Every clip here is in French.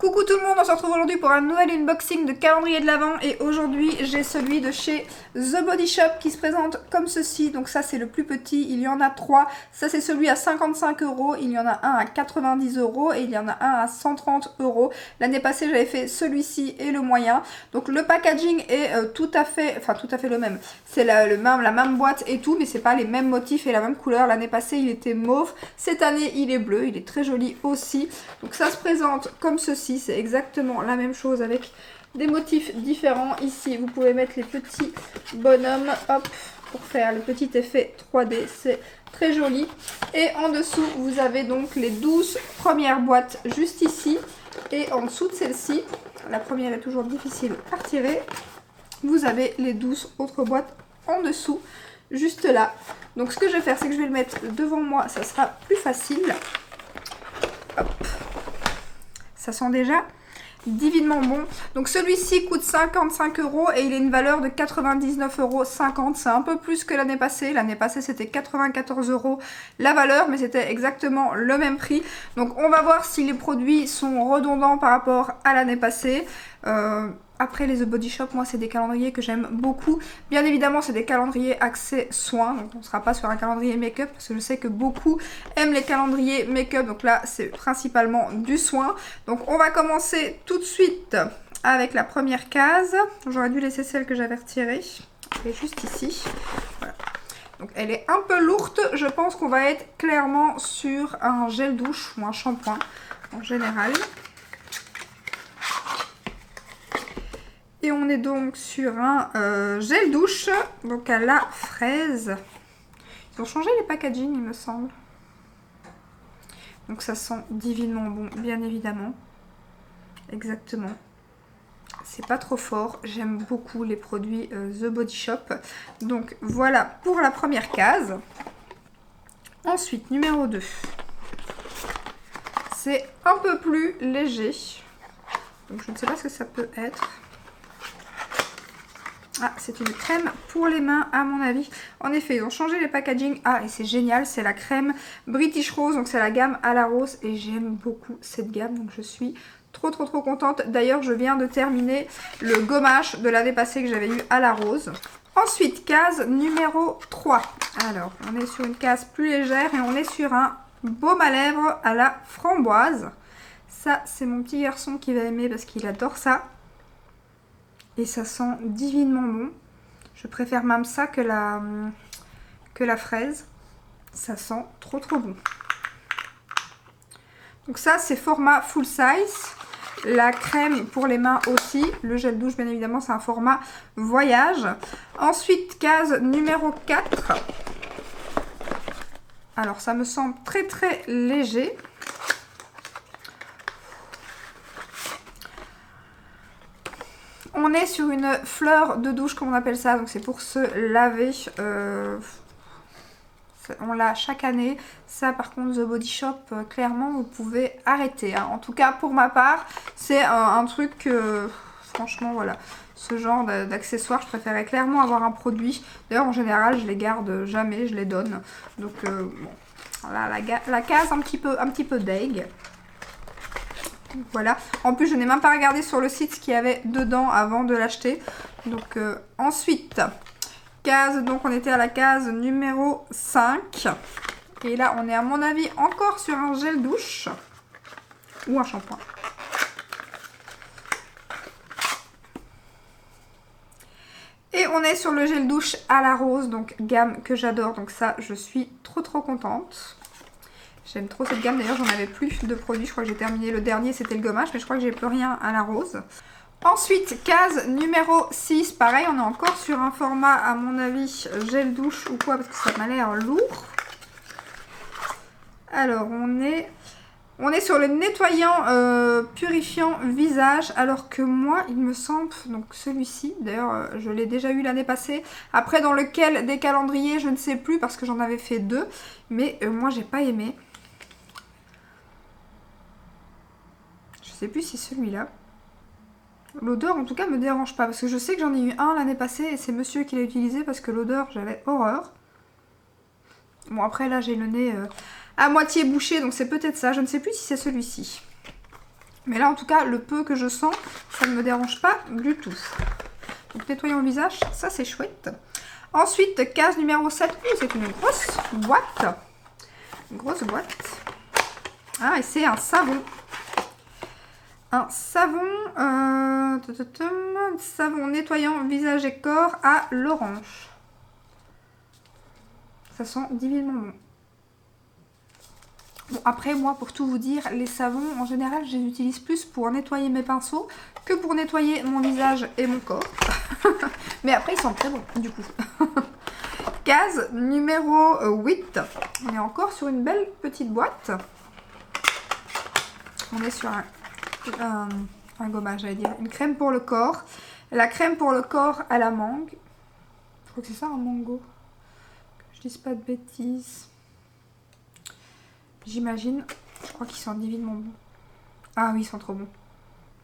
Coucou tout le monde, on se retrouve aujourd'hui pour un nouvel unboxing de calendrier de l'Avent et aujourd'hui j'ai celui de chez The Body Shop qui se présente comme ceci. Donc ça c'est le plus petit, il y en a 3. Ça c'est celui à 55 €, il y en a un à 90 € et il y en a un à 130 €. L'année passée j'avais fait celui-ci et le moyen. Donc le packaging est tout à fait le même. C'est la même boîte et tout, mais c'est pas les mêmes motifs et la même couleur. L'année passée il était mauve, cette année il est bleu, il est très joli aussi. Donc ça se présente comme ceci, c'est exactement la même chose avec des motifs différents. Ici vous pouvez mettre les petits bonhommes, hop, pour faire le petit effet 3D, c'est très joli. Et en dessous vous avez donc les 12 premières boîtes juste ici. Et en dessous de celle-ci, la première est toujours difficile à retirer, vous avez les 12 autres boîtes en dessous, juste là. Donc ce que je vais faire, c'est que je vais le mettre devant moi, ça sera plus facile. Hop. Ça sent déjà divinement bon. Donc celui-ci coûte 55 € et il a une valeur de 99,50 €. C'est un peu plus que l'année passée. L'année passée c'était 94 € la valeur, mais c'était exactement le même prix. Donc on va voir si les produits sont redondants par rapport à l'année passée. Après les The Body Shop, moi c'est des calendriers que j'aime beaucoup. Bien évidemment c'est des calendriers axés soins, donc on ne sera pas sur un calendrier make-up parce que je sais que beaucoup aiment les calendriers make-up. Donc là c'est principalement du soin. Donc on va commencer tout de suite avec la première case. J'aurais dû laisser celle que j'avais retirée. Elle est juste ici. Voilà. Donc elle est un peu lourde. Je pense qu'on va être clairement sur un gel douche ou un shampoing en général. Et on est donc sur un gel douche, donc à la fraise. Ils ont changé les packaging, il me semble. Donc ça sent divinement bon, bien évidemment. Exactement. C'est pas trop fort. J'aime beaucoup les produits The Body Shop. Donc voilà pour la première case. Ensuite, numéro 2. C'est un peu plus léger. Donc je ne sais pas ce que ça peut être. Ah, c'est une crème pour les mains à mon avis. En effet, ils ont changé les packaging. Ah, et c'est génial, c'est la crème British Rose. Donc c'est la gamme à la rose et j'aime beaucoup cette gamme. Donc je suis trop contente. D'ailleurs, je viens de terminer le gommage de l'année passée que j'avais eu à la rose. Ensuite, case numéro 3. Alors, on est sur une case plus légère et on est sur un baume à lèvres à la framboise. Ça, c'est mon petit garçon qui va aimer parce qu'il adore ça. Et ça sent divinement bon. Je préfère même ça que la fraise. Ça sent trop bon. Donc ça c'est format full size. La crème pour les mains aussi. Le gel douche bien évidemment c'est un format voyage. Ensuite case numéro 4. Alors ça me semble très léger. On est sur une fleur de douche comme on appelle ça, donc c'est pour se laver. On l'a chaque année. Ça par contre The Body Shop, clairement vous pouvez arrêter. Hein. En tout cas pour ma part, c'est un truc franchement voilà. Ce genre d'accessoires, je préférais clairement avoir un produit. D'ailleurs en général je les garde jamais, je les donne. Donc bon, voilà la case un petit peu deg. Voilà, en plus je n'ai même pas regardé sur le site ce qu'il y avait dedans avant de l'acheter. Donc ensuite, case, donc on était à la case numéro 5. Et là on est à mon avis encore sur un gel douche ou un shampoing. Et on est sur le gel douche à la rose, donc gamme que j'adore. Donc ça je suis trop contente. J'aime trop cette gamme, d'ailleurs j'en avais plus de produits, je crois que j'ai terminé le dernier, c'était le gommage, mais je crois que j'ai plus rien à la rose. Ensuite, case numéro 6, pareil, on est encore sur un format à mon avis gel douche ou quoi, parce que ça m'a l'air lourd. Alors on est sur le nettoyant purifiant visage, alors que moi il me semble, donc celui-ci, d'ailleurs je l'ai déjà eu l'année passée. Après dans lequel des calendriers je ne sais plus parce que j'en avais fait 2, mais moi j'ai pas aimé. Je sais plus si celui-là. L'odeur en tout cas me dérange pas parce que je sais que j'en ai eu un l'année passée et c'est monsieur qui l'a utilisé parce que l'odeur j'avais horreur. Bon après là j'ai le nez à moitié bouché donc c'est peut-être ça, je ne sais plus si c'est celui-ci. Mais là, en tout cas, le peu que je sens, ça ne me dérange pas du tout. Donc, nettoyant le visage, ça c'est chouette. Ensuite, case numéro 7. C'est une grosse boîte. Une grosse boîte. Ah, et c'est un savon. Un savon, savon nettoyant visage et corps à l'orange. Ça sent divinement bon. Bon, après, moi, pour tout vous dire, les savons, en général, je les utilise plus pour nettoyer mes pinceaux que pour nettoyer mon visage et mon corps. Mais après, ils sont très bons, du coup. Case numéro 8. On est encore sur une belle petite boîte. On est sur un gommage, j'allais dire. Une crème pour le corps. La crème pour le corps à la mangue. Je crois que c'est ça, un mango. Que je dise pas de bêtises. J'imagine. Je crois qu'ils sont divinement bons. Ah oui, ils sont trop bons.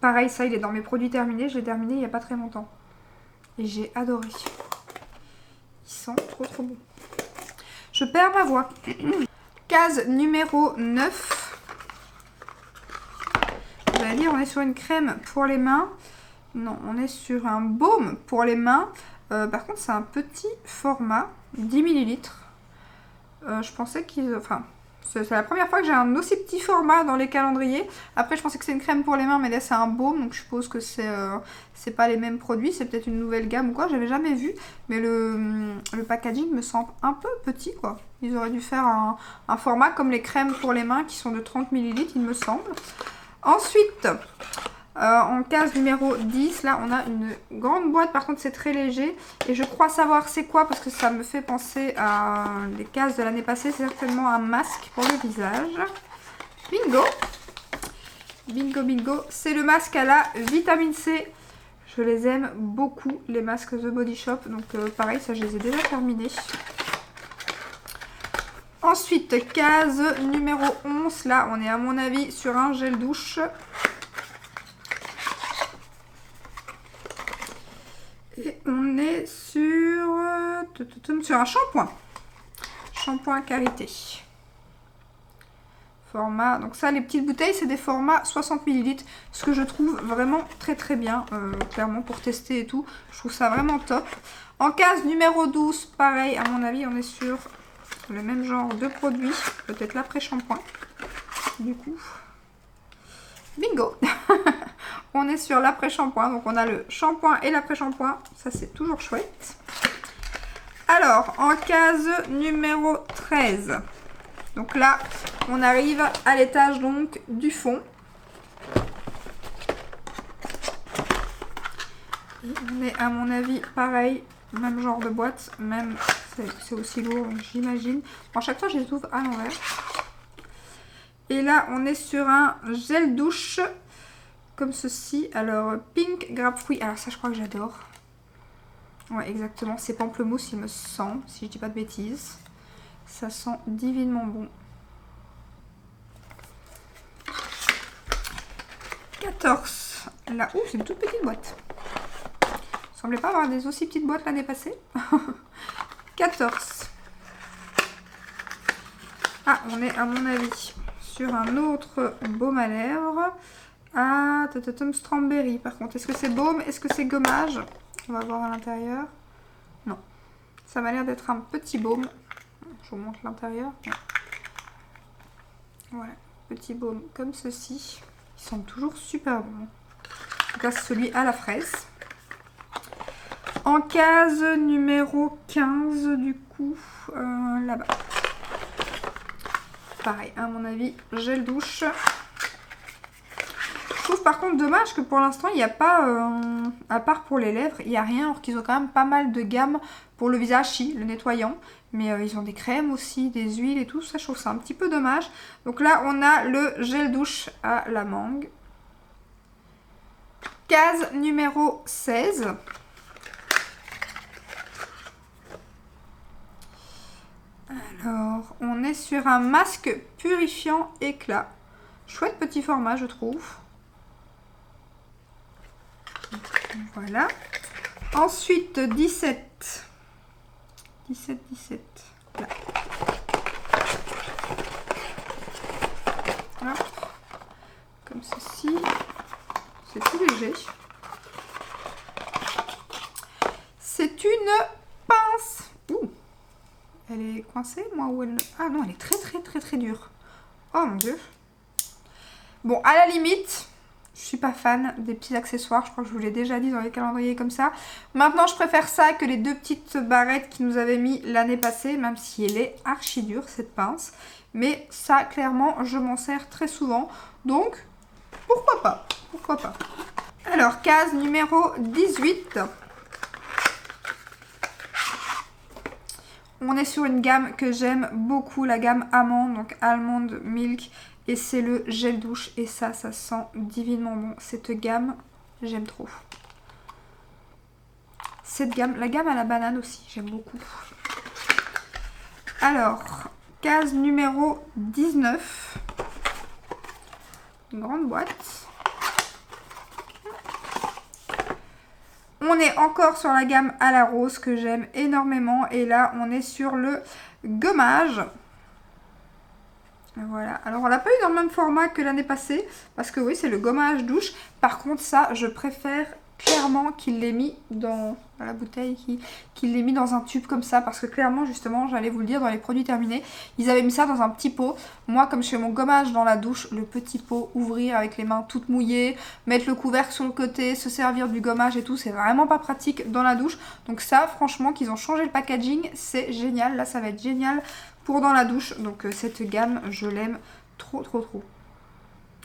Pareil, ça, il est dans mes produits terminés. Je l'ai terminé il n'y a pas très longtemps. Et j'ai adoré. Ils sont trop bons. Je perds ma voix. Case numéro 9. J'allais dire, on est sur une crème pour les mains. Non, on est sur un baume pour les mains. Par contre, c'est un petit format. 10 ml. Je pensais qu'ils... Enfin... C'est la première fois que j'ai un aussi petit format dans les calendriers. Après, je pensais que c'est une crème pour les mains, mais là, c'est un baume. Donc, je suppose que c'est pas les mêmes produits. C'est peut-être une nouvelle gamme ou quoi. J'avais jamais vu. Mais le packaging me semble un peu petit, quoi. Ils auraient dû faire un format comme les crèmes pour les mains qui sont de 30 ml, il me semble. Ensuite, en case numéro 10, là, on a une grande boîte. Par contre, c'est très léger. Et je crois savoir c'est quoi parce que ça me fait penser à les cases de l'année passée. C'est certainement un masque pour le visage. Bingo! Bingo, bingo. C'est le masque à la vitamine C. Je les aime beaucoup, les masques The Body Shop. Donc, pareil, ça, je les ai déjà terminés. Ensuite, case numéro 11. Là, on est à mon avis sur un gel douche. Et on est sur un shampoing. Shampoing Karité. Format. Donc ça, les petites bouteilles, c'est des formats 60 ml. Ce que je trouve vraiment très bien. Clairement, pour tester et tout. Je trouve ça vraiment top. En case numéro 12, pareil, à mon avis, on est sur le même genre de produit. Peut-être l'après-shampoing. Du coup. Bingo. On est sur l'après-shampoing. Donc, on a le shampoing et l'après-shampoing. Ça, c'est toujours chouette. Alors, en case numéro 13. Donc là, on arrive à l'étage donc du fond. Et on est, à mon avis, pareil. Même genre de boîte. Même, c'est aussi lourd, j'imagine. Bon, chaque fois, je les trouve à l'envers. Et là, on est sur un gel douche. Comme ceci. Alors, pink grapefruit. Alors, ça, je crois que j'adore. Ouais, exactement. C'est pamplemousse, il me semble. Si je dis pas de bêtises. Ça sent divinement bon. 14. Là, ouh, c'est une toute petite boîte. Il semblait pas avoir des aussi petites boîtes l'année passée. 14. Ah, on est, à mon avis, sur un autre baume à lèvres. Ah, Strawberry. Par contre, est-ce que c'est baume? Est-ce que c'est gommage? On va voir à l'intérieur. Non. Ça m'a l'air d'être un petit baume. Je vous montre l'intérieur. Voilà. Petit baume comme ceci. Ils sont toujours super bons. En tout cas, c'est celui à la fraise. En case numéro 15, du coup, là-bas. Pareil, à mon avis, gel douche. Je trouve par contre dommage que pour l'instant, il n'y a pas, à part pour les lèvres, il n'y a rien. Alors qu'ils ont quand même pas mal de gamme pour le visage, si, le nettoyant. Mais ils ont des crèmes aussi, des huiles et tout. Ça, je trouve ça un petit peu dommage. Donc là, on a le gel douche à la mangue. Case numéro 16. Alors, on est sur un masque purifiant éclat. Chouette petit format, je trouve. Voilà. Ensuite, 17. 17. Là. Hop. Comme ceci. j'ai. C'est une pince. Ouh. Elle est coincée, moi, ou elle... Ah non, elle est très dure. Oh mon dieu. Bon, à la limite, je suis pas fan des petits accessoires. Je crois que je vous l'ai déjà dit dans les calendriers comme ça. Maintenant, je préfère ça que les 2 petites barrettes qu'ils nous avaient mis l'année passée, même si elle est archi dure, cette pince. Mais ça, clairement, je m'en sers très souvent. Donc, pourquoi pas? Pourquoi pas? Alors, case numéro 18. On est sur une gamme que j'aime beaucoup, la gamme Amande, donc Almond Milk. Et c'est le gel douche. Et ça sent divinement bon. Cette gamme, j'aime trop. Cette gamme, la gamme à la banane aussi, j'aime beaucoup. Alors, case numéro 19. Une grande boîte. On est encore sur la gamme à la rose que j'aime énormément. Et là, on est sur le gommage. Voilà. Alors, on l'a pas eu dans le même format que l'année passée. Parce que oui, c'est le gommage douche. Par contre, ça, je préfère clairement qu'il l'ait mis dans la bouteille, qu'il l'ait mis dans un tube comme ça. Parce que clairement, justement, j'allais vous le dire, dans les produits terminés, ils avaient mis ça dans un petit pot. Moi, comme je fais mon gommage dans la douche, le petit pot, ouvrir avec les mains toutes mouillées, mettre le couvercle sur le côté, se servir du gommage et tout, c'est vraiment pas pratique dans la douche. Donc ça, franchement, qu'ils ont changé le packaging, c'est génial. Là, ça va être génial pour dans la douche. Donc cette gamme, je l'aime trop.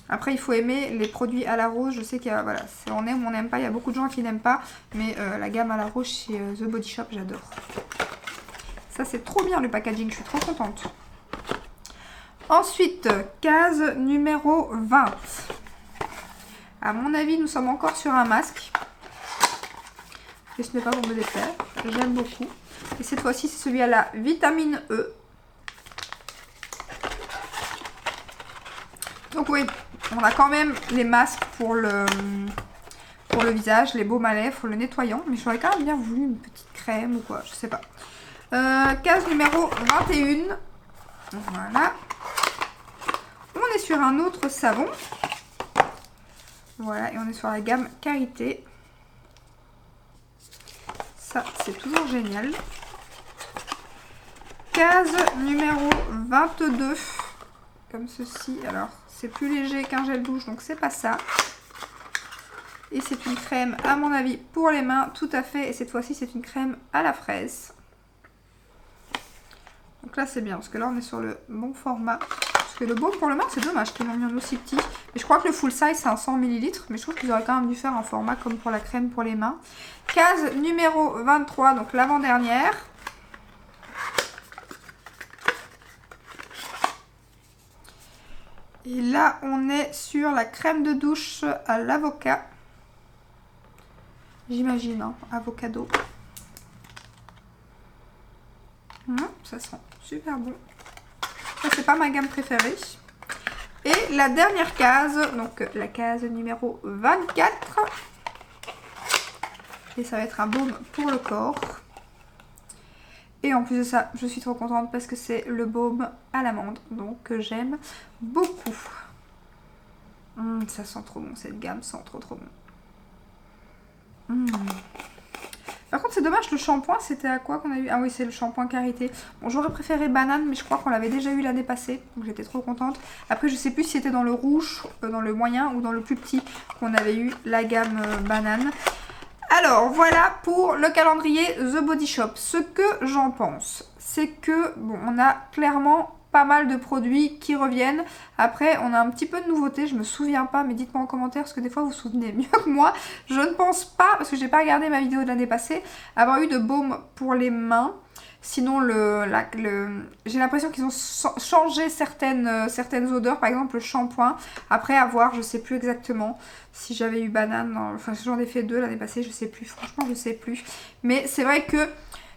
Après, il faut aimer les produits à la rose. Je sais qu'il y a, voilà, on aime ou on n'aime pas. Il y a beaucoup de gens qui n'aiment pas. Mais la gamme à la rose chez The Body Shop, j'adore. Ça, c'est trop bien le packaging. Je suis trop contente. Ensuite, case numéro 20. À mon avis, nous sommes encore sur un masque. Et ce n'est pas pour me déplaire. J'aime beaucoup. Et cette fois-ci, c'est celui à la vitamine E. Donc oui, on a quand même les masques pour le visage, les baumes à lèvres, le nettoyant. Mais j'aurais quand même bien voulu une petite crème ou quoi, je sais pas. Case numéro 21. Voilà. On est sur un autre savon. Voilà, et on est sur la gamme Karité. Ça, c'est toujours génial. Case numéro 22. Comme ceci. Alors, c'est plus léger qu'un gel douche, donc c'est pas ça. Et c'est une crème, à mon avis, pour les mains, tout à fait. Et cette fois-ci, c'est une crème à la fraise. Donc là, c'est bien, parce que là, on est sur le bon format. Parce que le baume pour le main, c'est dommage qu'ils l'ont mis en aussi petit. Mais je crois que le full size, c'est un 100 ml. Mais je trouve qu'ils auraient quand même dû faire un format comme pour la crème pour les mains. Case numéro 23, donc l'avant-dernière. Et là, on est sur la crème de douche à l'avocat. J'imagine, hein, avocado. Ça sent super bon. Ça, c'est pas ma gamme préférée. Et la dernière case, donc la case numéro 24. Et ça va être un baume pour le corps. Et en plus de ça, je suis trop contente parce que c'est le baume à l'amande. Donc que j'aime beaucoup. Ça sent trop bon, cette gamme sent trop bon. Par contre, c'est dommage, le shampoing, c'était à quoi qu'on a eu? Ah oui, c'est le shampoing Karité. Bon, j'aurais préféré banane, mais je crois qu'on l'avait déjà eu l'année passée. Donc j'étais trop contente. Après, je sais plus si c'était dans le rouge, dans le moyen ou dans le plus petit qu'on avait eu la gamme banane. Alors, voilà pour le calendrier The Body Shop. Ce que j'en pense, c'est que, bon, on a clairement pas mal de produits qui reviennent. Après, on a un petit peu de nouveautés, je me souviens pas, mais dites-moi en commentaire, parce que des fois vous vous souvenez mieux que moi. Je ne pense pas, parce que j'ai pas regardé ma vidéo de l'année passée, avoir eu de baume pour les mains. Sinon, j'ai l'impression qu'ils ont changé certaines odeurs, par exemple le shampoing. Après, à voir, je sais plus exactement si j'avais eu banane. Enfin, j'en ai fait 2 l'année passée, je sais plus. Franchement, je sais plus. Mais c'est vrai que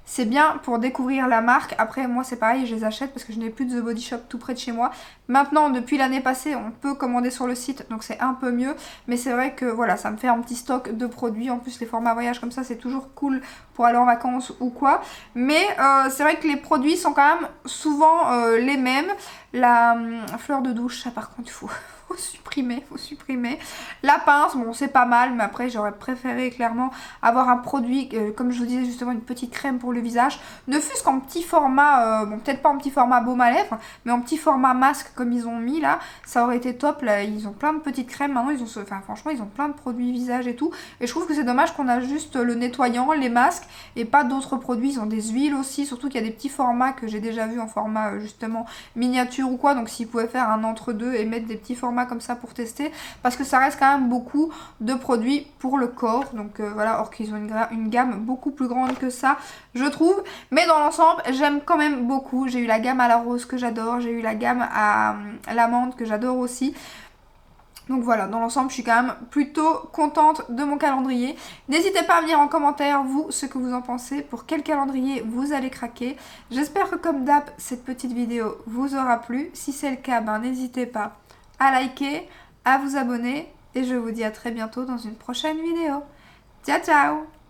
c'est bien pour découvrir la marque. Après, moi, c'est pareil, je les achète parce que je n'ai plus de The Body Shop tout près de chez moi. Maintenant, depuis l'année passée, on peut commander sur le site, donc c'est un peu mieux. Mais c'est vrai que, voilà, ça me fait un petit stock de produits. En plus, les formats voyage comme ça, c'est toujours cool pour aller en vacances ou quoi. Mais c'est vrai que les produits sont quand même souvent les mêmes. La fleur de douche, ça par contre, il faut faut supprimer, faut supprimer. La pince, bon c'est pas mal, mais après j'aurais préféré clairement avoir un produit, comme je vous disais justement, une petite crème pour le visage, ne fût-ce qu'en petit format, bon peut-être pas en petit format baume à lèvres, mais en petit format masque comme ils ont mis là, ça aurait été top. Là ils ont plein de petites crèmes, maintenant ils ont, enfin franchement ils ont plein de produits visage et tout, et je trouve que c'est dommage qu'on a juste le nettoyant, les masques, et pas d'autres produits. Ils ont des huiles aussi, surtout qu'il y a des petits formats que j'ai déjà vu en format justement miniature ou quoi, donc s'ils pouvaient faire un entre-deux et mettre des petits formats comme ça pour tester, parce que ça reste quand même beaucoup de produits pour le corps, donc voilà, or qu'ils ont une gamme beaucoup plus grande que ça, je trouve, mais dans l'ensemble, j'aime quand même beaucoup. J'ai eu la gamme à la rose que j'adore, j'ai eu la gamme à l'amande que j'adore aussi. Donc voilà, dans l'ensemble, je suis quand même plutôt contente de mon calendrier. N'hésitez pas à me dire en commentaire, vous, ce que vous en pensez, pour quel calendrier vous allez craquer. J'espère que comme d'hab, cette petite vidéo vous aura plu. Si c'est le cas, ben, n'hésitez pas à liker, à vous abonner, et je vous dis à très bientôt dans une prochaine vidéo. Ciao ciao!